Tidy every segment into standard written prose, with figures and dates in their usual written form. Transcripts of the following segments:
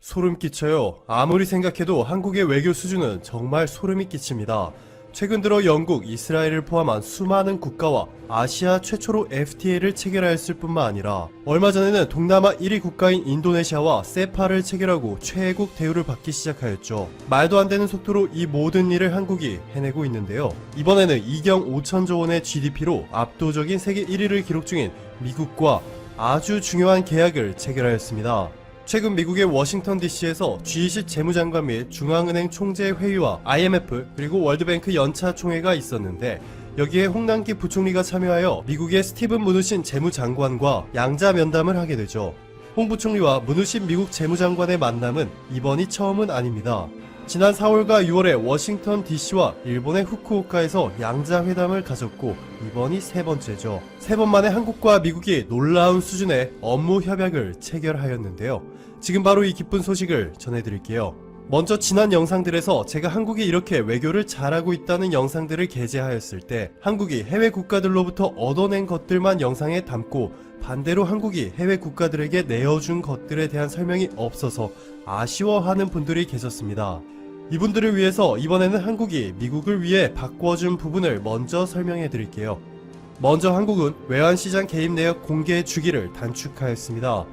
소름 끼쳐요. 아무리 생각해도 한국의 외교 수준은 정말 소름이 끼칩니다. 최근 들어 영국, 이스라엘을 포함한 수많은 국가와 아시아 최초로 FTA를 체결하였을 뿐만 아니라 얼마 전에는 동남아 1위 국가인 인도네시아와 세파를 체결하고 최애국 대우를 받기 시작하였죠. 말도 안 되는 속도로 이 모든 일을 한국이 해내고 있는데요. 이번에는 2경 5천조 원의 GDP로 압도적인 세계 1위를 기록 중인 미국과 아주 중요한 계약을 체결하였습니다. 최근 미국의 워싱턴 DC에서 G20 재무장관 및 중앙은행 총재 회의와 IMF 그리고 월드뱅크 연차 총회가 있었는데 여기에 홍남기 부총리가 참여하여 미국의 스티븐 무누신 재무장관과 양자 면담을 하게 되죠. 홍 부총리와 무누신 미국 재무장관의 만남은 이번이 처음은 아닙니다. 지난 4월과 6월에 워싱턴 DC와 일본의 후쿠오카에서 양자회담을 가졌고 이번이 세 번째죠. 세 번 만에 한국과 미국이 놀라운 수준의 업무 협약을 체결하였는데요. 지금 바로 이 기쁜 소식을 전해드릴게요. 먼저 지난 영상들에서 제가 한국이 이렇게 외교를 잘하고 있다는 영상들을 게재하였을 때 한국이 해외 국가들로부터 얻어낸 것들만 영상에 담고 반대로 한국이 해외 국가들에게 내어준 것들에 대한 설명이 없어서 아쉬워하는 분들이 계셨습니다. 이분들을 위해서 이번에는 한국이 미국을 위해 바꿔준 부분을 먼저 설명해 드릴게요. 먼저 한국은 외환시장 개입 내역 공개 주기를 단축하였습니다.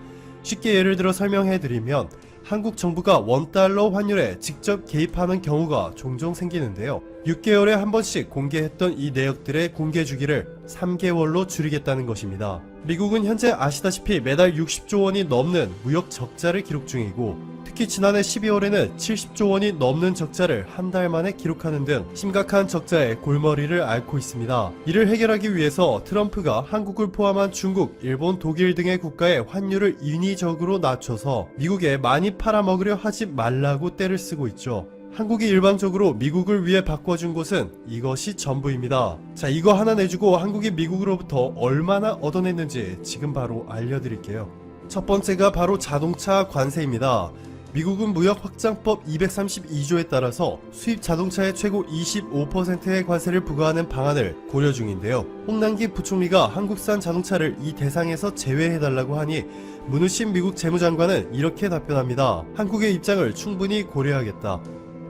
쉽게 예를 들어 설명해 드리면 한국 정부가 원달러 환율에 직접 개입하는 경우가 종종 생기는데요. 6개월에 한 번씩 공개했던 이 내역들의 공개 주기를 3개월로 줄이겠다는 것입니다. 미국은 현재 아시다시피 매달 60조 원이 넘는 무역 적자를 기록 중이고 특히 지난해 12월에는 70조 원이 넘는 적자를 한 달 만에 기록하는 등 심각한 적자의 골머리를 앓고 있습니다. 이를 해결하기 위해서 트럼프가 한국을 포함한 중국, 일본, 독일 등의 국가의 환율을 인위적으로 낮춰서 미국에 많이 팔아먹으려 하지 말라고 떼를 쓰고 있죠. 한국이 일방적으로 미국을 위해 바꿔준 것은 이것이 전부입니다. 자, 이거 하나 내주고 한국이 미국으로부터 얼마나 얻어냈는지 지금 바로 알려드릴게요. 첫 번째가 바로 자동차 관세입니다. 미국은 무역확장법 232조에 따라서 수입 자동차의 최고 25%의 관세를 부과하는 방안을 고려 중인데요. 홍남기 부총리가 한국산 자동차를 이 대상에서 제외해달라고 하니 문우신 미국 재무장관은 이렇게 답변합니다. 한국의 입장을 충분히 고려하겠다.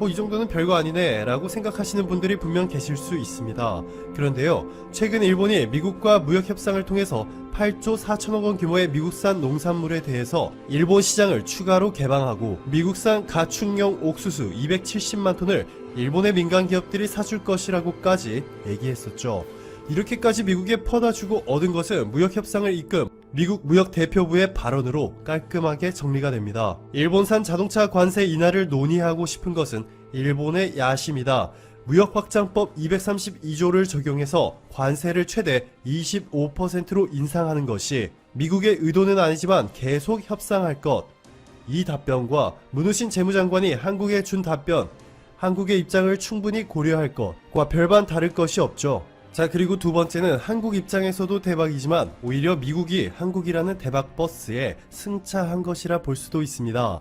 이 정도는 별거 아니네 라고 생각하시는 분들이 분명 계실 수 있습니다. 그런데요, 최근 일본이 미국과 무역 협상을 통해서 8조 4천억 원 규모의 미국산 농산물에 대해서 일본 시장을 추가로 개방하고 미국산 가축용 옥수수 270만 톤을 일본의 민간 기업들이 사줄 것이라고까지 얘기했었죠. 이렇게까지 미국에 퍼다주고 얻은 것은 무역협상을 이끈 미국 무역대표부의 발언으로 깔끔하게 정리가 됩니다. 일본산 자동차 관세 인하를 논의하고 싶은 것은 일본의 야심이다. 무역확장법 232조를 적용해서 관세를 최대 25%로 인상하는 것이 미국의 의도는 아니지만 계속 협상할 것. 이 답변과 문우신 재무장관이 한국에 준 답변, 한국의 입장을 충분히 고려할 것과 별반 다를 것이 없죠. 자, 그리고 두 번째는 한국 입장에서도 대박이지만 오히려 미국이 한국이라는 대박 버스에 승차한 것이라 볼 수도 있습니다.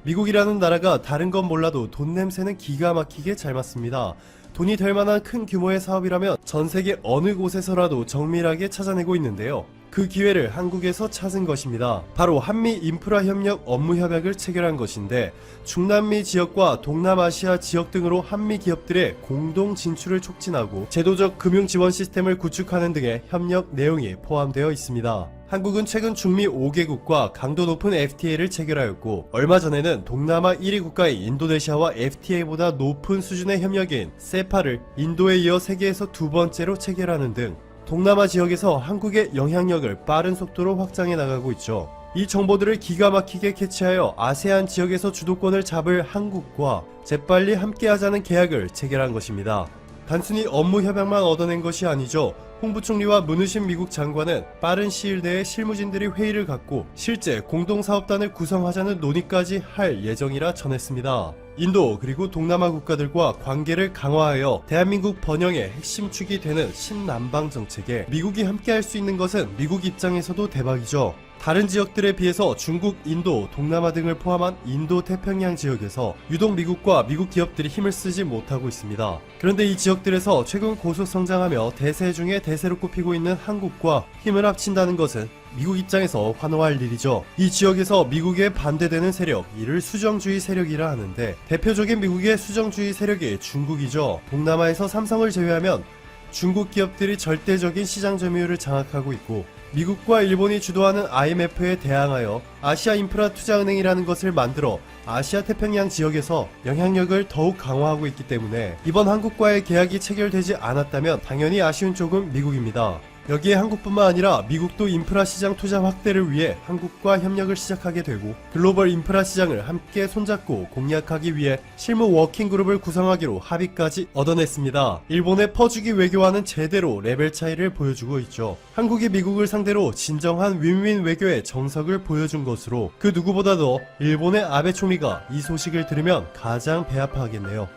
미국이라는 나라가 다른 건 몰라도 돈 냄새는 기가 막히게 잘 맡습니다. 돈이 될 만한 큰 규모의 사업이라면 전 세계 어느 곳에서라도 정밀하게 찾아내고 있는데요. 그 기회를 한국에서 찾은 것입니다. 바로 한미 인프라 협력 업무 협약을 체결한 것인데 중남미 지역과 동남아시아 지역 등으로 한미 기업들의 공동 진출을 촉진하고 제도적 금융 지원 시스템을 구축하는 등의 협력 내용이 포함되어 있습니다. 한국은 최근 중미 5개국과 강도 높은 FTA를 체결하였고 얼마 전에는 동남아 1위 국가인 인도네시아와 FTA보다 높은 수준의 협력인 세파를 인도에 이어 세계에서 두 번째로 체결하는 등 동남아 지역에서 한국의 영향력을 빠른 속도로 확장해 나가고 있죠. 이 정보들을 기가 막히게 캐치하여 아세안 지역에서 주도권을 잡을 한국과 재빨리 함께하자는 계약을 체결한 것입니다. 단순히 업무 협약만 얻어낸 것이 아니죠. 홍 부총리와 문우신 미국 장관은 빠른 시일 내에 실무진들이 회의를 갖고 실제 공동사업단을 구성하자는 논의까지 할 예정이라 전했습니다. 인도 그리고 동남아 국가들과 관계를 강화하여 대한민국 번영의 핵심 축이 되는 신남방 정책에 미국이 함께할 수 있는 것은 미국 입장에서도 대박이죠. 다른 지역들에 비해서 중국, 인도, 동남아 등을 포함한 인도 태평양 지역에서 유독 미국과 미국 기업들이 힘을 쓰지 못하고 있습니다. 그런데 이 지역들에서 최근 고속 성장하며 대세 중에 대세로 꼽히고 있는 한국과 힘을 합친다는 것은 미국 입장에서 환호할 일이죠. 이 지역에서 미국에 반대되는 세력, 이를 수정주의 세력이라 하는데 대표적인 미국의 수정주의 세력이 중국이죠. 동남아에서 삼성을 제외하면 중국 기업들이 절대적인 시장 점유율을 장악하고 있고 미국과 일본이 주도하는 IMF에 대항하여 아시아 인프라 투자은행이라는 것을 만들어 아시아 태평양 지역에서 영향력을 더욱 강화하고 있기 때문에 이번 한국과의 계약이 체결되지 않았다면 당연히 아쉬운 쪽은 미국입니다. 여기에 한국뿐만 아니라 미국도 인프라 시장 투자 확대를 위해 한국과 협력을 시작하게 되고 글로벌 인프라 시장을 함께 손잡고 공략하기 위해 실무 워킹그룹을 구성하기로 합의까지 얻어냈습니다. 일본의 퍼주기 외교와는 제대로 레벨 차이를 보여주고 있죠. 한국이 미국을 상대로 진정한 윈윈 외교의 정석을 보여준 것으로 그 누구보다도 일본의 아베 총리가 이 소식을 들으면 가장 배아파하겠네요.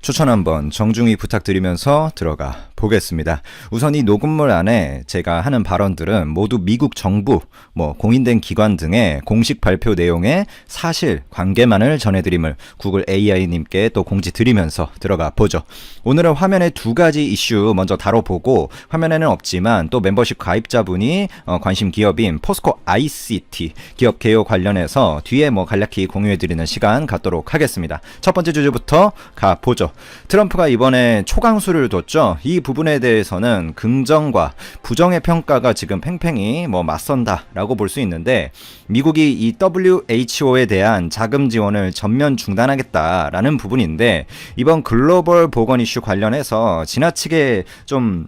추천 한번 정중히 부탁드리면서 들어가 보겠습니다. 우선 이 녹음물 안에 제가 하는 발언들은 모두 미국 정부, 공인된 기관 등의 공식 발표 내용의 사실 관계만을 전해드림을 구글 AI님께 또 공지 드리면서 들어가 보죠. 오늘은 화면에 두 가지 이슈 먼저 다뤄보고 화면에는 없지만 또 멤버십 가입자분이 관심 기업인 포스코 ICT 기업 개요 관련해서 뒤에 간략히 공유해드리는 시간 갖도록 하겠습니다. 첫 번째 주제부터 가보죠. 트럼프가 이번에 초강수를 뒀죠. 이 부분에 대해서는 긍정과 부정의 평가가 지금 팽팽히 맞선다라고 볼 수 있는데 미국이 이 WHO에 대한 자금 지원을 전면 중단하겠다라는 부분인데 이번 글로벌 보건 이슈 관련해서 지나치게 좀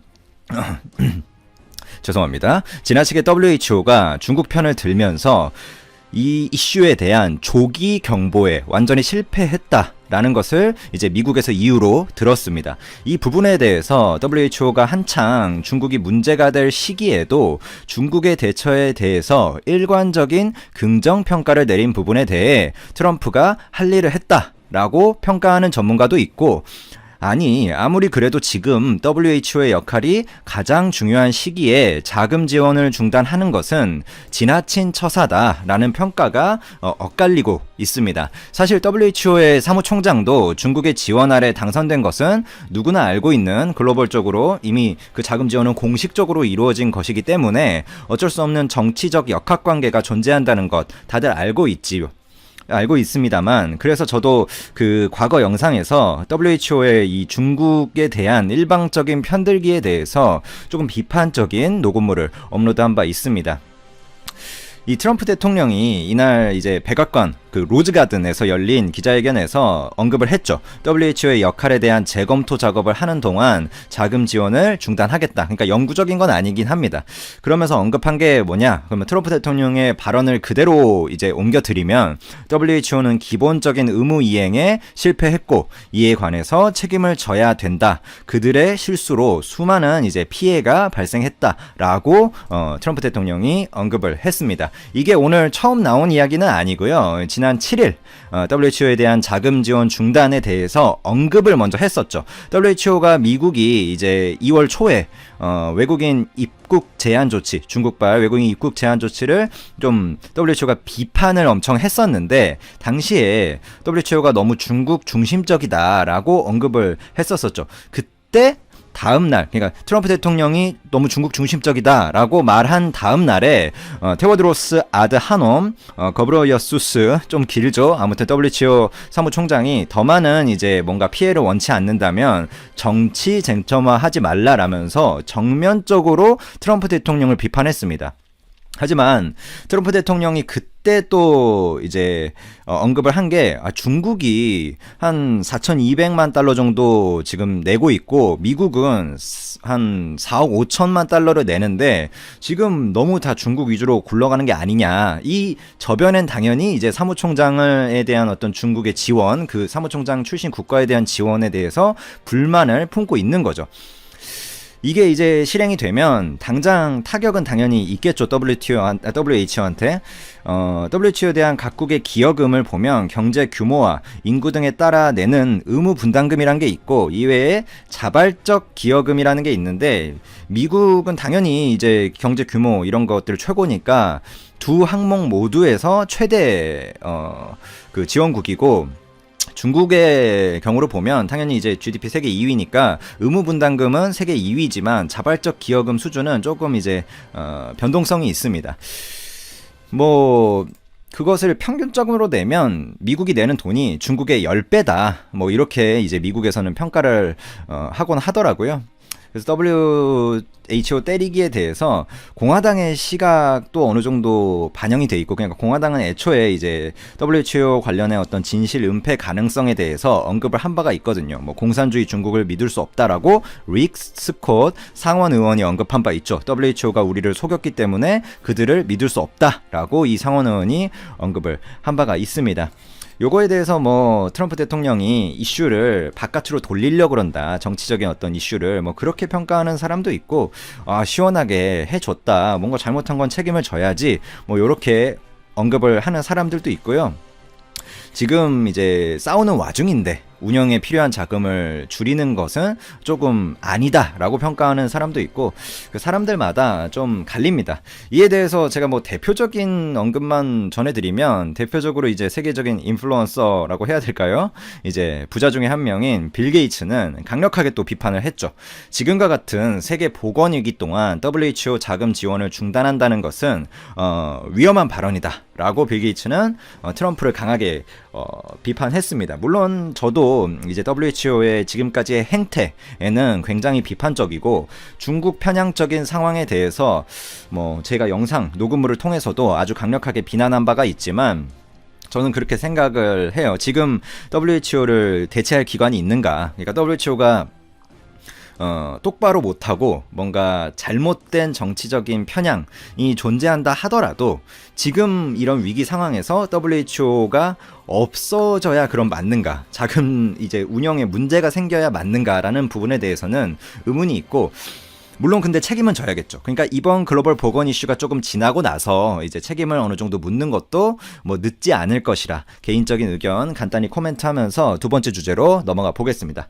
죄송합니다. 지나치게 WHO가 중국 편을 들면서 이 이슈에 대한 조기 경보에 완전히 실패했다라는 것을 이제 미국에서 이유로 들었습니다. 이 부분에 대해서 WHO가 한창 중국이 문제가 될 시기에도 중국의 대처에 대해서 일관적인 긍정 평가를 내린 부분에 대해 트럼프가 할 일을 했다라고 평가하는 전문가도 있고 아니 아무리 그래도 지금 WHO의 역할이 가장 중요한 시기에 자금 지원을 중단하는 것은 지나친 처사다라는 평가가 엇갈리고 있습니다. 사실 WHO의 사무총장도 중국의 지원 아래 당선된 것은 누구나 알고 있는 글로벌적으로 이미 그 자금 지원은 공식적으로 이루어진 것이기 때문에 어쩔 수 없는 정치적 역학관계가 존재한다는 것 다들 알고 있습니다만 그래서 저도 그 과거 영상에서 WHO의 이 중국에 대한 일방적인 편들기에 대해서 조금 비판적인 녹음물을 업로드한 바 있습니다. 이 트럼프 대통령이 이날 이제 백악관 그 로즈가든에서 열린 기자회견에서 언급을 했죠. WHO의 역할에 대한 재검토 작업을 하는 동안 자금 지원을 중단하겠다. 그러니까 영구적인 건 아니긴 합니다. 그러면서 언급한 게 뭐냐? 그러면 트럼프 대통령의 발언을 그대로 이제 옮겨드리면 WHO는 기본적인 의무 이행에 실패했고 이에 관해서 책임을 져야 된다. 그들의 실수로 수많은 이제 피해가 발생했다라고 트럼프 대통령이 언급을 했습니다. 이게 오늘 처음 나온 이야기는 아니고요. 지난 7일 WHO에 대한 자금 지원 중단에 대해서 언급을 먼저 했었죠. WHO가 미국이 이제 2월 초에 외국인 입국 제한 조치, 중국발 외국인 입국 제한 조치를 좀 WHO가 비판을 엄청 했었는데 당시에 WHO가 너무 중국 중심적이다라고 언급을 했었었죠. 그때 다음날, 그러니까 트럼프 대통령이 너무 중국 중심적이다라고 말한 다음날에 테워드로스 아드하놈 거브러이어수스 좀 길죠. 아무튼 WHO 사무총장이 더 많은 이제 뭔가 피해를 원치 않는다면 정치 쟁점화하지 말라라면서 정면적으로 트럼프 대통령을 비판했습니다. 하지만 트럼프 대통령이 그때 또 이제 언급을 한 게 중국이 한 4,200만 달러 정도 지금 내고 있고 미국은 한 4억 5천만 달러를 내는데 지금 너무 다 중국 위주로 굴러가는 게 아니냐. 이 저변엔 당연히 이제 사무총장에 대한 어떤 중국의 지원, 그 사무총장 출신 국가에 대한 지원에 대해서 불만을 품고 있는 거죠. 이게 이제 실행이 되면 당장 타격은 당연히 있겠죠. WHO한테. WHO에 대한 각국의 기여금을 보면 경제 규모와 인구 등에 따라 내는 의무 분담금이란 게 있고, 이외에 자발적 기여금이라는 게 있는데, 미국은 당연히 이제 경제 규모 이런 것들 최고니까 두 항목 모두에서 최대 그 지원국이고, 중국의 경우로 보면 당연히 이제 GDP 세계 2위니까 의무 분담금은 세계 2위지만 자발적 기여금 수준은 조금 이제 변동성이 있습니다. 뭐 그것을 평균적으로 내면 미국이 내는 돈이 중국의 10배다. 뭐 이렇게 이제 미국에서는 평가를 하곤 하더라고요. 그래서 WHO 때리기에 대해서 공화당의 시각도 어느 정도 반영이 돼 있고, 그러니까 공화당은 애초에 이제 WHO 관련의 어떤 진실 은폐 가능성에 대해서 언급을 한 바가 있거든요. 뭐 공산주의 중국을 믿을 수 없다라고 릭 스콧 상원 의원이 언급한 바 있죠. WHO가 우리를 속였기 때문에 그들을 믿을 수 없다라고 이 상원 의원이 언급을 한 바가 있습니다. 요거에 대해서 뭐 트럼프 대통령이 이슈를 바깥으로 돌리려고 그런다, 정치적인 어떤 이슈를 뭐 그렇게 평가하는 사람도 있고, 시원하게 해줬다, 뭔가 잘못한 건 책임을 져야지, 뭐 요렇게 언급을 하는 사람들도 있고요. 지금 이제 싸우는 와중인데 운영에 필요한 자금을 줄이는 것은 조금 아니다라고 평가하는 사람도 있고, 그 사람들마다 좀 갈립니다. 이에 대해서 제가 뭐 대표적인 언급만 전해드리면, 대표적으로 이제 세계적인 인플루언서라고 해야 될까요? 이제 부자 중에 한 명인 빌 게이츠는 강력하게 또 비판을 했죠. 지금과 같은 세계 보건위기 동안 WHO 자금 지원을 중단한다는 것은 위험한 발언이다 라고 빌 게이츠는 트럼프를 강하게 비판했습니다. 물론 저도 이제 WHO의 지금까지의 행태에는 굉장히 비판적이고, 중국 편향적인 상황에 대해서 뭐 제가 영상 녹음물을 통해서도 아주 강력하게 비난한 바가 있지만, 저는 그렇게 생각을 해요. 지금 WHO를 대체할 기관이 있는가? 그러니까 WHO가 똑바로 못하고 뭔가 잘못된 정치적인 편향이 존재한다 하더라도 지금 이런 위기 상황에서 WHO가 없어져야 그럼 맞는가? 자금 이제 운영에 문제가 생겨야 맞는가라는 부분에 대해서는 의문이 있고, 물론 근데 책임은 져야겠죠. 그러니까 이번 글로벌 보건 이슈가 조금 지나고 나서 이제 책임을 어느 정도 묻는 것도 뭐 늦지 않을 것이라 개인적인 의견 간단히 코멘트하면서 두 번째 주제로 넘어가 보겠습니다.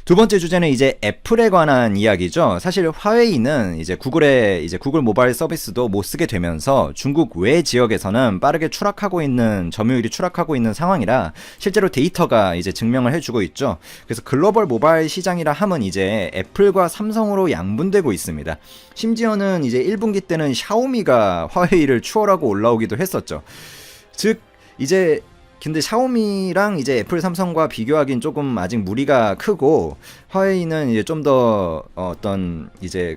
두 번째 주제는 이제 애플에 관한 이야기죠. 사실 화웨이는 이제 구글 모바일 서비스도 못 쓰게 되면서 중국 외 지역에서는 빠르게 추락하고 있는, 점유율이 추락하고 있는 상황이라 실제로 데이터가 이제 증명을 해주고 있죠. 그래서 글로벌 모바일 시장이라 함은 이제 애플과 삼성으로 양분되고 있습니다. 심지어는 이제 1분기 때는 샤오미가 화웨이를 추월하고 올라오기도 했었죠. 즉 이제 근데 샤오미랑 이제 애플, 삼성과 비교하긴 조금 아직 무리가 크고, 화웨이는 이제 좀 더 어떤 이제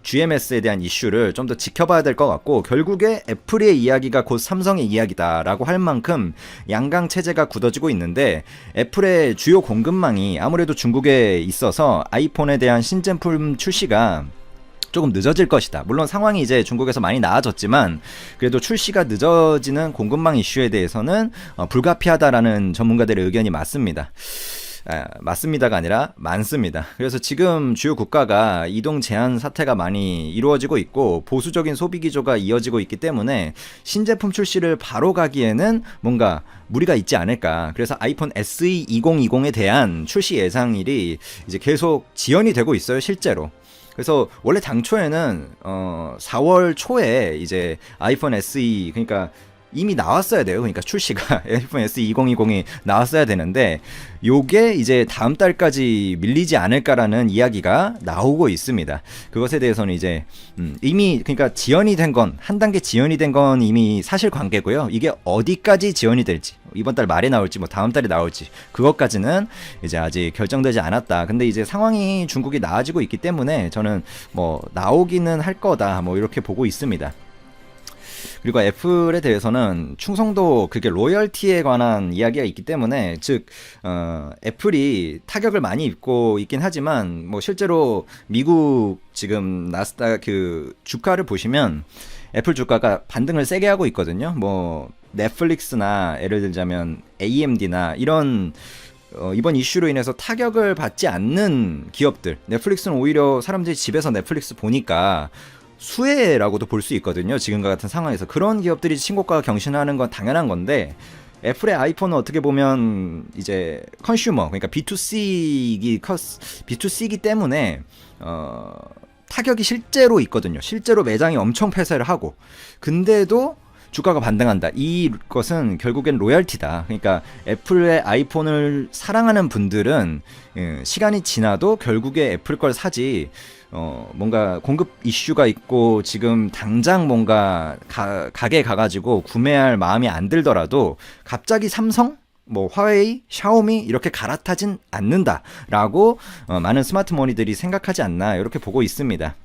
GMS에 대한 이슈를 좀 더 지켜봐야 될 것 같고, 결국에 애플의 이야기가 곧 삼성의 이야기다라고 할 만큼 양강 체제가 굳어지고 있는데, 애플의 주요 공급망이 아무래도 중국에 있어서 아이폰에 대한 신제품 출시가 조금 늦어질 것이다. 물론 상황이 이제 중국에서 많이 나아졌지만 그래도 출시가 늦어지는 공급망 이슈에 대해서는 불가피하다라는 전문가들의 의견이 맞습니다. 맞습니다가 아니라 많습니다. 그래서 지금 주요 국가가 이동 제한 사태가 많이 이루어지고 있고 보수적인 소비 기조가 이어지고 있기 때문에 신제품 출시를 바로 가기에는 뭔가 무리가 있지 않을까. 그래서 아이폰 SE 2020에 대한 출시 예상일이 이제 계속 지연이 되고 있어요, 실제로. 그래서 원래 당초에는 4월 초에 이제 아이폰 SE, 그러니까 이미 나왔어야 돼요. 그러니까 출시가 아이폰 SE 2020이 나왔어야 되는데 요게 이제 다음 달까지 밀리지 않을까라는 이야기가 나오고 있습니다. 그것에 대해서는 이제 이미 그러니까 지연이 된 건, 한 단계 지연이 된 건 이미 사실관계고요. 이게 어디까지 지연이 될지, 이번 달 말에 나올지 뭐 다음 달에 나올지 그것까지는 이제 아직 결정되지 않았다. 근데 이제 상황이 중국이 나아지고 있기 때문에 저는 뭐 나오기는 할 거다, 뭐 이렇게 보고 있습니다. 그리고 애플에 대해서는 충성도, 그게 로열티에 관한 이야기가 있기 때문에, 즉 애플이 타격을 많이 입고 있긴 하지만 뭐 실제로 미국 지금 나스닥 그 주가를 보시면 애플 주가가 반등을 세게 하고 있거든요. 뭐 넷플릭스나 예를 들자면 AMD나 이런 이번 이슈로 인해서 타격을 받지 않는 기업들, 넷플릭스는 오히려 사람들이 집에서 넷플릭스 보니까 수혜라고도 볼 수 있거든요. 지금과 같은 상황에서 그런 기업들이 신고가 경신하는 건 당연한 건데, 애플의 아이폰은 어떻게 보면 이제 컨슈머, 그러니까 B2C이기 때문에 타격이 실제로 있거든요. 실제로 매장이 엄청 폐쇄를 하고, 근데도 주가가 반등한다. 이것은 결국엔 로열티다. 그러니까 애플의 아이폰을 사랑하는 분들은 시간이 지나도 결국에 애플 걸 사지, 뭔가 공급 이슈가 있고 지금 당장 뭔가 가게에 가가지고 구매할 마음이 안 들더라도 갑자기 삼성? 뭐 화웨이, 샤오미 이렇게 갈아타진 않는다라고 많은 스마트머니들이 생각하지 않나 이렇게 보고 있습니다.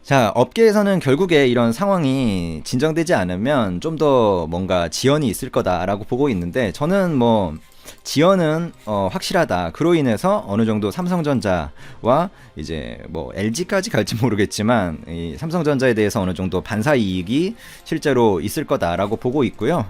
자, 업계에서는 결국에 이런 상황이 진정되지 않으면 좀 더 뭔가 지연이 있을 거다라고 보고 있는데, 저는 뭐 지연은 확실하다. 그로 인해서 어느 정도 삼성전자와 이제 뭐 LG까지 갈지 모르겠지만 이 삼성전자에 대해서 어느 정도 반사 이익이 실제로 있을 거다라고 보고 있고요.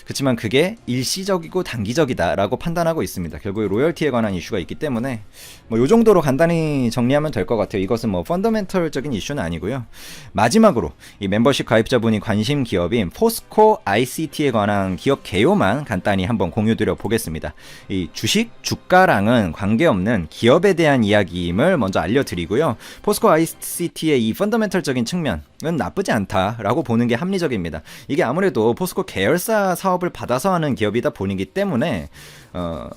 그렇지만 그게 일시적이고 단기적이다라고 판단하고 있습니다. 결국에 로열티에 관한 이슈가 있기 때문에 뭐 요 정도로 간단히 정리하면 될 것 같아요. 이것은 뭐 펀더멘털적인 이슈는 아니고요. 마지막으로 이 멤버십 가입자분이 관심 기업인 포스코 ICT에 관한 기업 개요만 간단히 한번 공유드려 보겠습니다. 이 주식, 주가랑은 관계없는 기업에 대한 이야기임을 먼저 알려드리고요. 포스코 ICT의 이 펀더멘털적인 측면은 나쁘지 않다라고 보는 게 합리적입니다. 이게 아무래도 포스코 계열사 사업을 받아서 하는 기업이다 보니기 때문에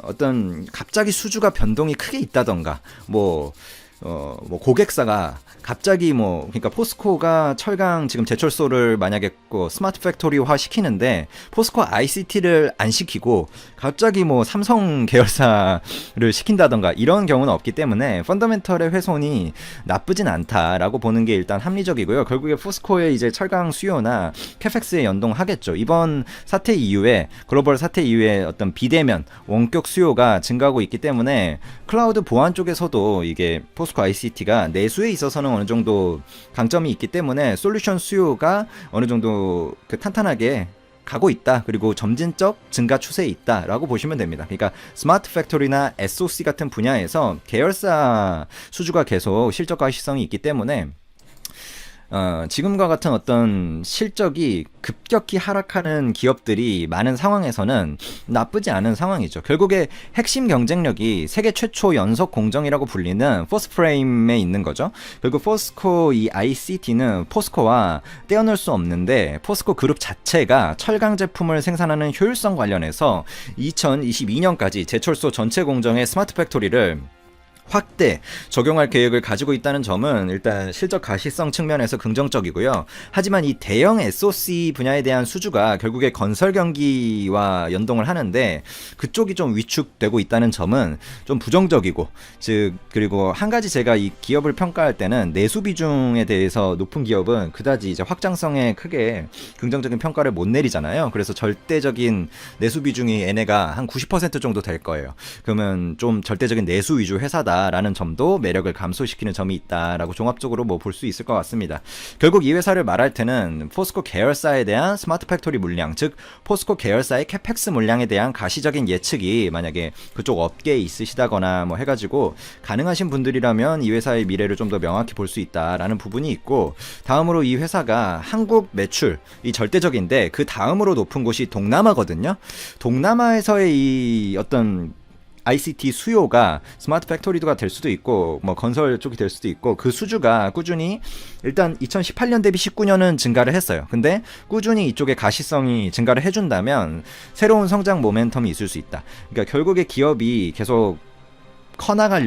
어떤 갑자기 수주가 변동이 크게 있다던가 뭐 고객사가 갑자기 그러니까 포스코가 철강 지금 제철소를 만약에 스마트 팩토리화 시키는데 포스코 ICT를 안 시키고 갑자기 삼성 계열사를 시킨다던가 이런 경우는 없기 때문에 펀더멘털의 훼손이 나쁘진 않다라고 보는 게 일단 합리적이고요. 결국에 포스코의 이제 철강 수요나 캐펙스에 연동하겠죠. 이번 사태 이후에 글로벌 사태 이후에 어떤 비대면 원격 수요가 증가하고 있기 때문에 클라우드 보안 쪽에서도 이게 포스코 ICT가 내수에 있어서는 어느 정도 강점이 있기 때문에 솔루션 수요가 어느 정도 탄탄하게 가고 있다. 그리고 점진적 증가 추세에 있다라고 보시면 됩니다. 그러니까 스마트 팩토리나 SOC 같은 분야에서 계열사 수주가 계속 실적 가시성이 있기 때문에 지금과 같은 어떤 실적이 급격히 하락하는 기업들이 많은 상황에서는 나쁘지 않은 상황이죠. 결국에 핵심 경쟁력이 세계 최초 연속 공정이라고 불리는 포스프레임에 있는 거죠. 결국 포스코 이 ICT는 포스코와 떼어놓을 수 없는데, 포스코 그룹 자체가 철강 제품을 생산하는 효율성 관련해서 2022년까지 제철소 전체 공정의 스마트 팩토리를 확대 적용할 계획을 가지고 있다는 점은 일단 실적 가시성 측면에서 긍정적이고요. 하지만 이 대형 SOC 분야에 대한 수주가 결국에 건설 경기와 연동을 하는데 그쪽이 좀 위축되고 있다는 점은 좀 부정적이고, 그리고 한 가지 제가 이 기업을 평가할 때는 내수 비중에 대해서 높은 기업은 그다지 이제 확장성에 크게 긍정적인 평가를 못 내리잖아요. 그래서 절대적인 내수 비중이 얘네가 한 90% 정도 될 거예요. 그러면 좀 절대적인 내수 위주 회사다 라는 점도 매력을 감소시키는 점이 있다라고 종합적으로 볼 수 있을 것 같습니다. 결국 이 회사를 말할 때는 포스코 계열사에 대한 스마트 팩토리 물량, 즉 포스코 계열사의 캐펙스 물량에 대한 가시적인 예측이 만약에 그쪽 업계에 있으시다거나 해가지고 가능하신 분들이라면 이 회사의 미래를 좀 더 명확히 볼 수 있다라는 부분이 있고, 다음으로 이 회사가 한국 매출이 절대적인데 그 다음으로 높은 곳이 동남아거든요. 동남아에서의 이 어떤 ICT 수요가 스마트 팩토리가 될 수도 있고 건설 쪽이 될 수도 있고, 그 수주가 꾸준히 일단 2018년 대비 19년은 증가를 했어요. 근데 꾸준히 이쪽의 가시성이 증가를 해준다면 새로운 성장 모멘텀이 있을 수 있다. 그러니까 결국에 기업이 계속 커나가려면